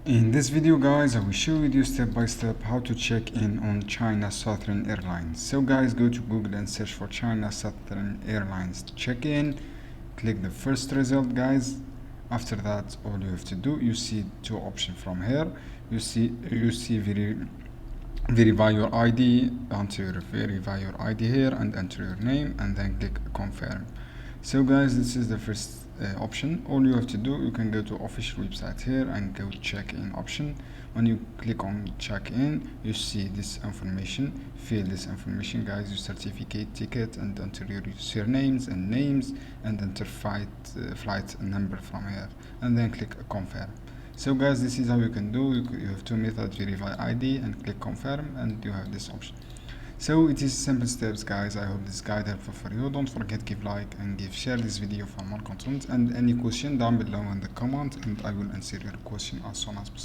In this video guys, I will show you step by step how to check in on China Southern Airlines. So guys, go to Google and search for China Southern Airlines check in. Click the first result guys. After that, all you have to do, you see two options from here. You see verify your ID, verify your ID here and enter your name and then click confirm. So guys, this is the first option. All you have to do, you can go to official website here and go check in option. When you click on check in, you see this information. Fill this information guys, your certificate, ticket, and enter your surnames and names and enter flight number from here and then click confirm. So guys, this is how you can do. You have two methods: verify ID and click confirm, and you have this option. So it is simple steps guys. I hope this guide helpful for you. Don't forget give like and share this video for more content, and any question down below in the comment and I will answer your question as soon as possible.